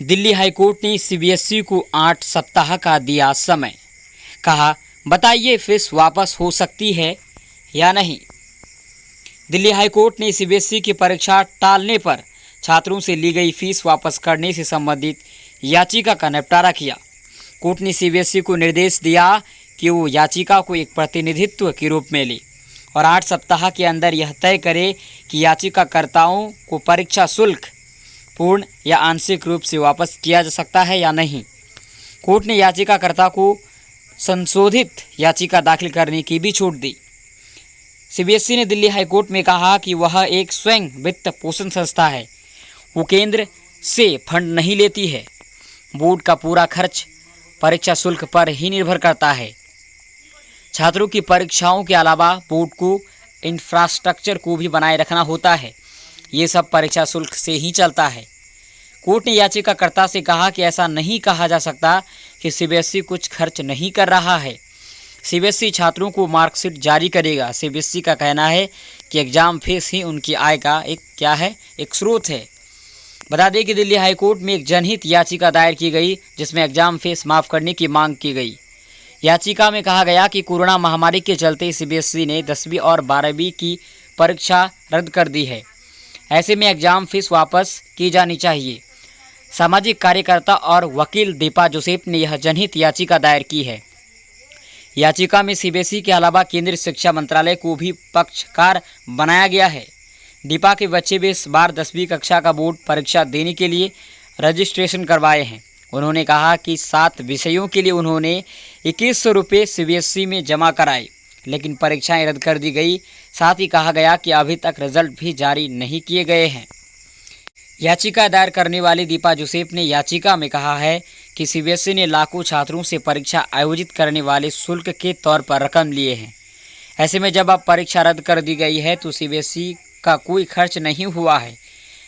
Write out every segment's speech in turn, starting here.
Delhi high court ने CBSE को 8 सप्ताह का दिया समय। कहा, बताइए फीस वापस हो सकती है या नहीं। दिल्ली हाईकोर्ट ने सीबीएसई की परीक्षा टालने पर छात्रों से ली गई फीस वापस करने से संबंधित याचिका का निपटारा किया। कोर्ट ने सीबीएसई को निर्देश दिया कि वो याचिका को एक प्रतिनिधित्व के रूप में ले और 8 सप्ताह के अंदर यह तय करे कि याचिकाकर्ताओं को परीक्षा शुल्क पूर्ण या आंशिक रूप से वापस किया जा सकता है या नहीं। कोर्ट ने याचिकाकर्ता को संशोधित याचिका दाखिल करने की भी छूट दी। सीबीएसई ने दिल्ली हाईकोर्ट में कहा कि वह एक स्वयं वित्त पोषण संस्था है, वो केंद्र से फंड नहीं लेती है। बोर्ड का पूरा खर्च परीक्षा शुल्क पर ही निर्भर करता है। छात्रों की परीक्षाओं के अलावा बोर्ड को इंफ्रास्ट्रक्चर को भी बनाए रखना होता है, ये सब परीक्षा शुल्क से ही चलता है। कोर्ट ने याचिकाकर्ता से कहा कि ऐसा नहीं कहा जा सकता कि सीबीएसई कुछ खर्च नहीं कर रहा है। सीबीएसई छात्रों को मार्कशीट जारी करेगा। सीबीएसई का कहना है कि एग्जाम फीस ही उनकी आय का एक स्रोत है। बता दें कि दिल्ली हाईकोर्ट में एक जनहित याचिका दायर की गई, जिसमें एग्जाम फीस माफ़ करने की मांग की गई। याचिका में कहा गया कि कोरोना महामारी के चलते सीबीएसई ने 10वीं और 12वीं की परीक्षा रद्द कर दी है। ऐसे में एग्जाम फीस वापस की जानी चाहिए। सामाजिक कार्यकर्ता और वकील दीपा जोसेफ ने यह जनहित याचिका दायर की है। याचिका में सीबीएसई के अलावा केंद्रीय शिक्षा मंत्रालय को भी पक्षकार बनाया गया है। दीपा के बच्चे भी इस बार 10वीं कक्षा का बोर्ड परीक्षा देने के लिए रजिस्ट्रेशन करवाए हैं। उन्होंने कहा कि 7 विषयों के लिए उन्होंने 2100 रुपये सीबीएसई में जमा कराए, लेकिन परीक्षाएं रद्द कर दी गई। साथ ही कहा गया कि अभी तक रिजल्ट भी जारी नहीं किए गए हैं। याचिका दायर करने वाली दीपा जोसेफ ने याचिका में कहा है कि सीबीएसई ने लाखों छात्रों से परीक्षा आयोजित करने वाले शुल्क के तौर पर रकम लिए हैं। ऐसे में जब अब परीक्षा रद्द कर दी गई है तो सीबीएसई का कोई खर्च नहीं हुआ है।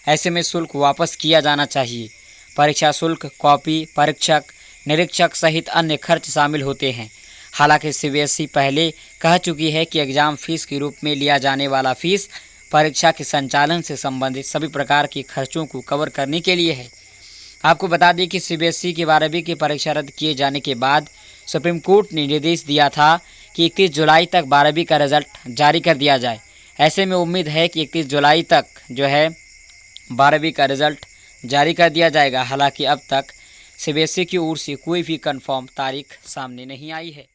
ऐसे में शुल्क वापस किया जाना चाहिए। परीक्षा शुल्क, कॉपी, परीक्षक, निरीक्षक सहित अन्य खर्च शामिल होते हैं। हालांकि सीबीएसई पहले कह चुकी है कि एग्जाम फीस के रूप में लिया जाने वाला फीस परीक्षा के संचालन से संबंधित सभी प्रकार के खर्चों को कवर करने के लिए है। आपको बता दें कि सीबीएसई की 12वीं की परीक्षा रद्द किए जाने के बाद सुप्रीम कोर्ट ने निर्देश दिया था कि 31 जुलाई तक 12वीं का रिजल्ट जारी कर दिया जाए। ऐसे में उम्मीद है कि 31 जुलाई तक 12वीं का रिजल्ट जारी कर दिया जाएगा। हालांकि अब तक सीबीएसई की ओर से कोई भी कंफर्म तारीख सामने नहीं आई है।